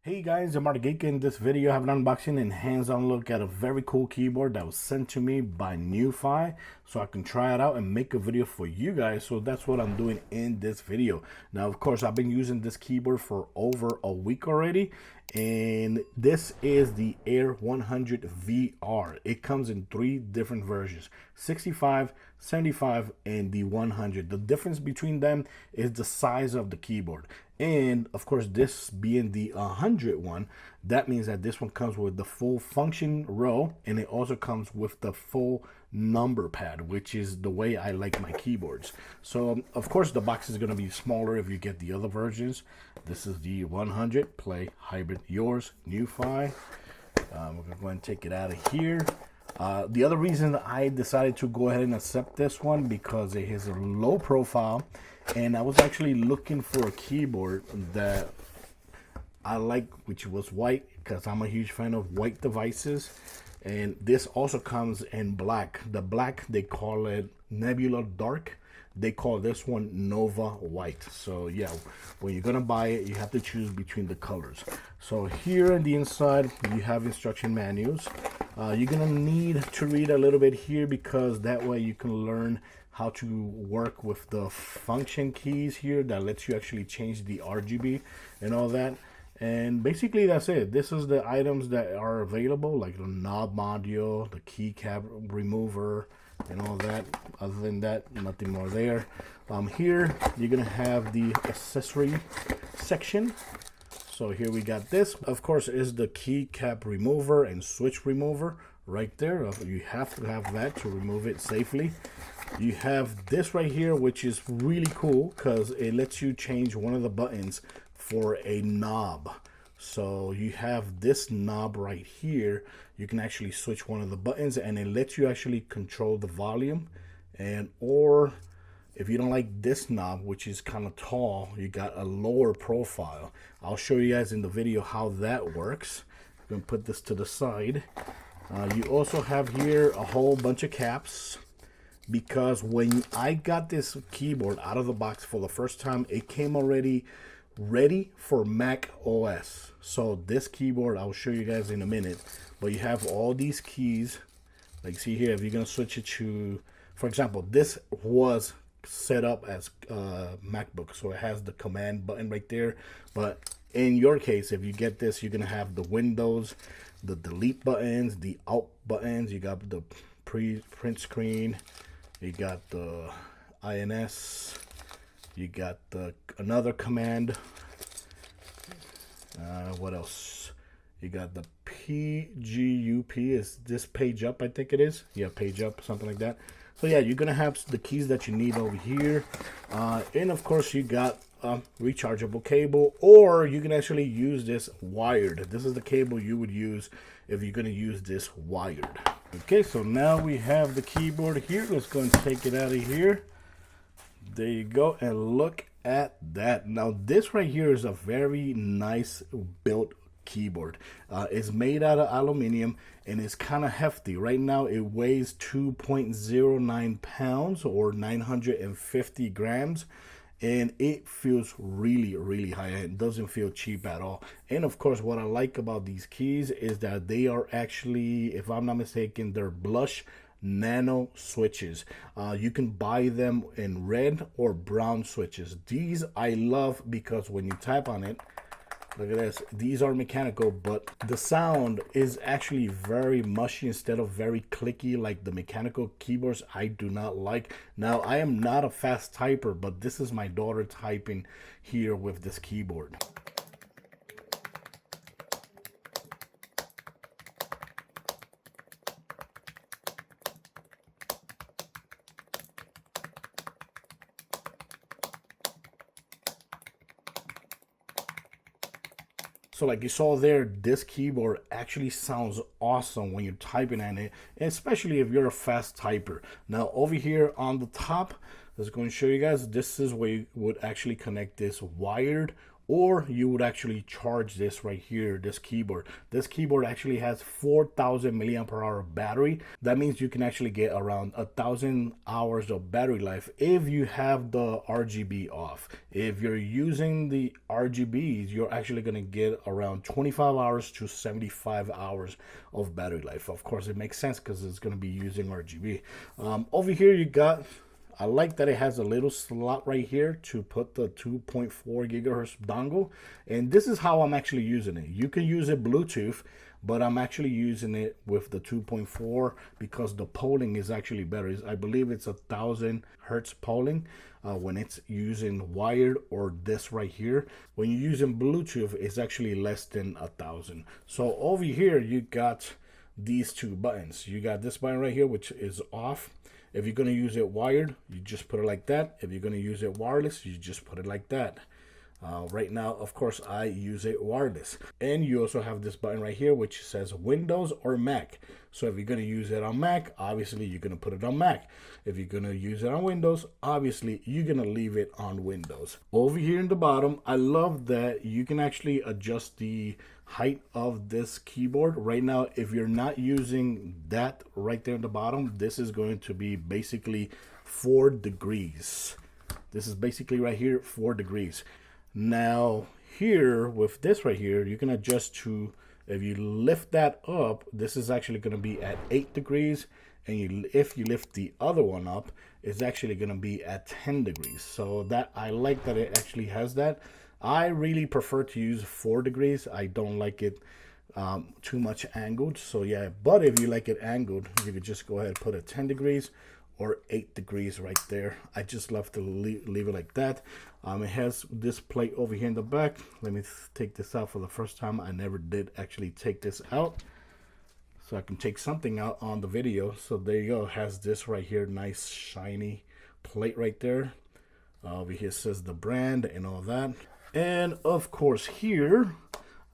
Hey guys, I'm Geek. In this video, I have an unboxing and hands-on look at a very cool keyboard that was sent to me by NuPhy, so I can try it out and make a video for you guys. So that's what I'm doing in this video. Now, of course, I've been using this keyboard for over a week already, and this is the Air100 VR. It comes in three different versions: 65, 75, and the 100. The difference between them is the size of the keyboard. And of course, this being the 100 one, that means that this one comes with the full function row, and it also comes with the full number pad, which is the way I like my keyboards. So of course the box is going to be smaller if you get the other versions. This is the 100. Play hybrid yours, NuPhy. We're going to go ahead and take it out of here. The other reason I decided to go ahead and accept this one because it has a low profile, and I was actually looking for a keyboard that I like, which was white, because I'm a huge fan of white devices. And this also comes in black. The black, they call it Nebula Dark. They call this one Nova White. So yeah, when you're gonna buy it, you have to choose between the colors. So here on the inside, you have instruction manuals. You're gonna need to read a little bit here, because that way you can learn how to work with the function keys here that lets you actually change the RGB and all that. And basically that's it. This is the items that are available, like the knob module, the keycap remover, and all that. Other than that, nothing more there. Here you're gonna have the accessory section. So here we got this. Of course, is the keycap remover and switch remover right there. You have to have that to remove it safely. You have this right here, which is really cool because it lets you change one of the buttons for a knob. So you have this knob right here. You can actually switch one of the buttons, and it lets you actually control the volume. And or if you don't like this knob, which is kind of tall, you got a lower profile. I'll show you guys in the video how that works. I'm gonna put this to the side. You also have here a whole bunch of caps, because when I got this keyboard out of the box for the first time, it came already ready for Mac OS. So this keyboard, I'll show you guys in a minute, but you have all these keys. Like, see here, if you're gonna switch it to, for example, this was set up as MacBook, so it has the command button right there. But in your case, if you get this, you're gonna have the Windows, the delete buttons, the Alt buttons. You got the print screen, you got the INS, you got the another command. What else? You got the PGUP. Is this page up? I think it is. Yeah, page up, something like that. So yeah, you're gonna have the keys that you need over here, and of course you got a rechargeable cable, or you can actually use this wired. This is the cable you would use if you're gonna use this wired. Okay, so now we have the keyboard here. Let's go and take it out of here. There you go, and look at that. Now this right here is a very nice built keyboard. It's made out of aluminum, and it's kind of hefty. Right now it weighs 2.09 pounds or 950 grams, and it feels really high. It doesn't feel cheap at all. And of course, what I like about these keys is that they are actually, if I'm not mistaken, they're blush nano switches. You can buy them in red or brown switches. These I love because when you tap on it, look at this, these are mechanical, but the sound is actually very mushy instead of very clicky like the mechanical keyboards. I do not like. Now, I am not a fast typer, but this is my daughter typing here with this keyboard. So like you saw there, this keyboard actually sounds awesome when you're typing on it, especially if you're a fast typer. Now over here on the top, let's go and show you guys, this is where you would actually connect this wired or you would actually charge this right here, this keyboard. This keyboard actually has 4,000 milliamp hour battery. That means you can actually get around 1,000 hours of battery life if you have the RGB off. If you're using the RGBs, you're actually going to get around 25 hours to 75 hours of battery life. Of course, it makes sense because it's going to be using RGB. Over here you got, I like that it has a little slot right here to put the 2.4 gigahertz dongle. And this is how I'm actually using it. You can use it Bluetooth, but I'm actually using it with the 2.4 because the polling is actually better. I believe it's 1,000 hertz polling when it's using wired, or this right here. When you're using Bluetooth, it's actually less than 1,000. So over here, you got these two buttons. You got this button right here, which is off. If you're going to use it wired, you just put it like that. If you're going to use it wireless, you just put it like that. Right now, of course, I use it wireless. And you also have this button right here, which says Windows or Mac. So if you're going to use it on Mac, obviously you're going to put it on Mac. If you're going to use it on Windows, obviously you're going to leave it on Windows. Over here in the bottom, I love that you can actually adjust the height of this keyboard. Right now, if you're not using that right there in the bottom, this is going to be basically 4 degrees. This is basically right here 4 degrees. Now here with this right here, you can adjust to, if you lift that up, this is actually going to be at 8 degrees, and if you lift the other one up, it's actually going to be at 10 degrees. So that, I like that it actually has that. I really prefer to use 4 degrees. I don't like it too much angled. So yeah, but if you like it angled, you could just go ahead and put it 10 degrees or 8 degrees right there. I just love to leave it like that. It has this plate over here in the back. Let me take this out for the first time. I never did actually take this out, so I can take something out on the video. So there you go. It has this right here, nice shiny plate right there. Over here says the brand and all that. And of course here,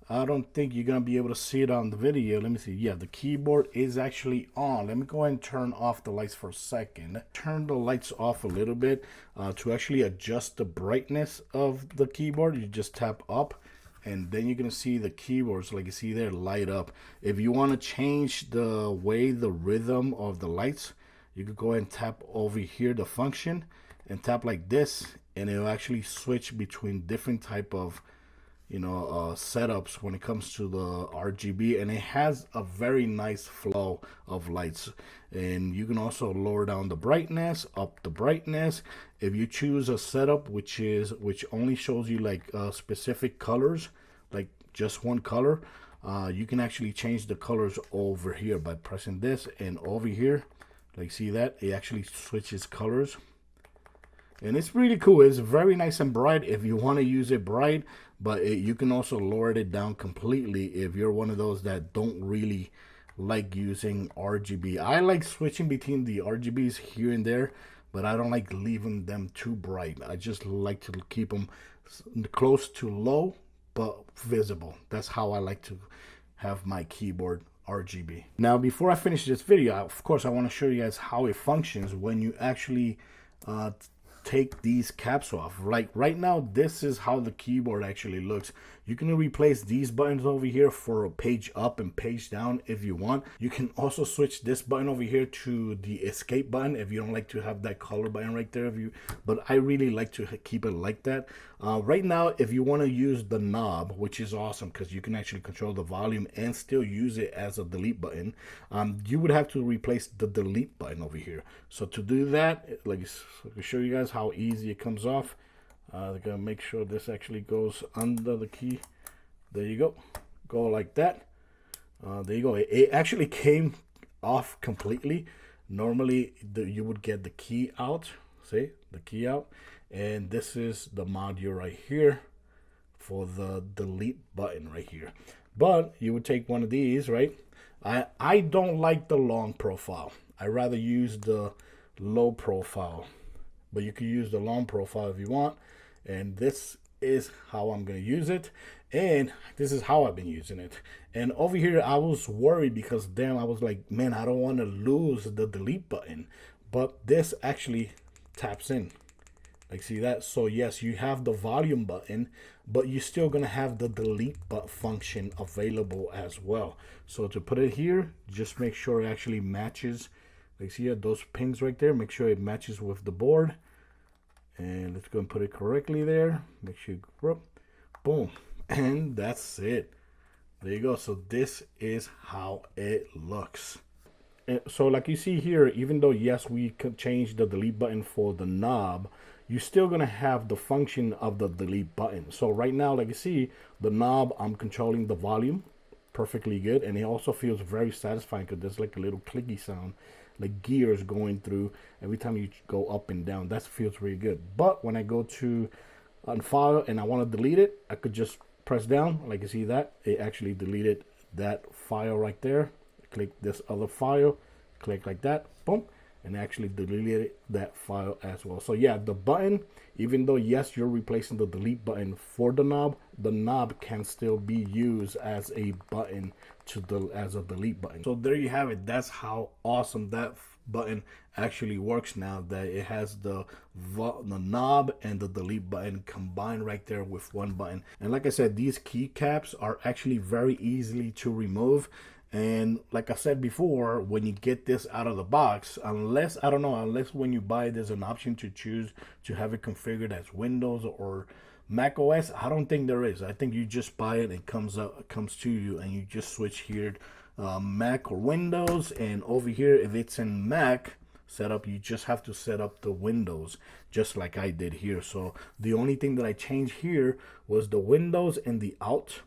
I don't think you're going to be able to see it on the video. Let me see. Yeah, the keyboard is actually on. Let me go ahead and turn off the lights for a second. Turn the lights off a little bit to actually adjust the brightness of the keyboard. You just tap up, and then you're going to see the keyboards, like you see there, light up. If you want to change the way, the rhythm of the lights, you could go ahead and tap over here, the function, and tap like this, and it'll actually switch between different type of setups when it comes to the RGB, and it has a very nice flow of lights. And you can also lower down the brightness, up the brightness. If you choose a setup which only shows you like specific colors, like just one color, you can actually change the colors over here by pressing this, and over here, like see that it actually switches colors. And it's really cool. It's very nice and bright if you want to use it bright, but you can also lower it down completely if you're one of those that don't really like using RGB. I like switching between the RGBs here and there, but I don't like leaving them too bright. I just like to keep them close to low but visible. That's how I like to have my keyboard RGB. Now, before I finish this video, of course, I want to show you guys how it functions when you actually take these caps off. Like right now, this is how the keyboard actually looks. You can replace these buttons over here for a page up and page down if you want. You can also switch this button over here to the escape button if you don't like to have that color button right there. But I really like to keep it like that. Right now, if you want to use the knob, which is awesome because you can actually control the volume and still use it as a delete button, you would have to replace the delete button over here. So to do that, like I can show you guys how easy it comes off. They're gonna make sure this actually goes under the key. There you go. Go like that. There you go. It actually came off completely. Normally you would get the key out. See the key out, and this is the module right here for the delete button right here. But you would take one of these, right? I don't like the long profile. I rather use the low profile, but you can use the long profile if you want. And this is how I'm going to use it, and this is how I've been using it. And over here I was worried because then I was like, man, I don't want to lose the delete button, but this actually taps in. Like, see that? So yes, you have the volume button, but you're still gonna have the delete button function available as well. So to put it here, just make sure it actually matches. Like, see those pins right there, make sure it matches with the board. And let's go and put it correctly there. Make sure you group, boom, and that's it. There you go. So this is how it looks. So like you see here, even though yes, we could change the delete button for the knob, you're still gonna have the function of the delete button. So right now, like you see, the knob, I'm controlling the volume perfectly good, and it also feels very satisfying because there's like a little clicky sound, like gears going through every time you go up and down. That feels really good. But when I go to unfile and I want to delete it, I could just press down. Like you see that it actually deleted that file right there. Click this other file, click like that, boom, and actually deleted that file as well. So yeah, the button, even though yes, you're replacing the delete button for the knob can still be used as a button as a delete button. So there you have it. That's how awesome that button actually works now, that it has the knob and the delete button combined right there with one button. And like I said, these keycaps are actually very easily to remove. And like I said before, when you get this out of the box, unless when you buy it, there's an option to choose to have it configured as Windows or Mac OS. I don't think there is. I think you just buy it, it comes to you, and you just switch here, Mac or Windows. And over here, if it's in Mac setup, you just have to set up the Windows, just like I did here. So the only thing that I changed here was the Windows and the out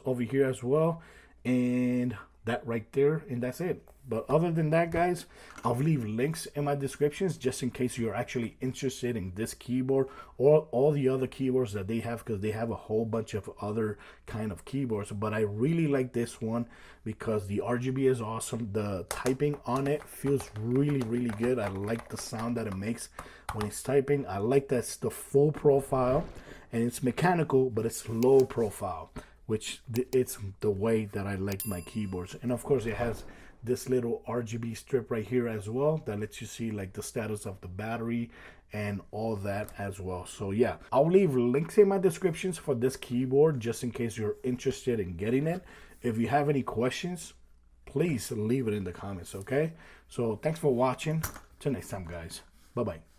over here as well, and that right there, and that's it. But other than that, guys, I'll leave links in my descriptions just in case you're actually interested in this keyboard or all the other keyboards that they have, because they have a whole bunch of other kind of keyboards. But I really like this one because the RGB is awesome. The typing on it feels really, really good. I like the sound that it makes when it's typing. I like that's the full profile, and it's mechanical, but it's low profile, which it's the way that I like my keyboards. And of course, it has this little RGB strip right here as well that lets you see like the status of the battery and all that as well. So yeah, I'll leave links in my descriptions for this keyboard just in case you're interested in getting it. If you have any questions, please leave it in the comments, okay? So thanks for watching. Till next time, guys. Bye-bye.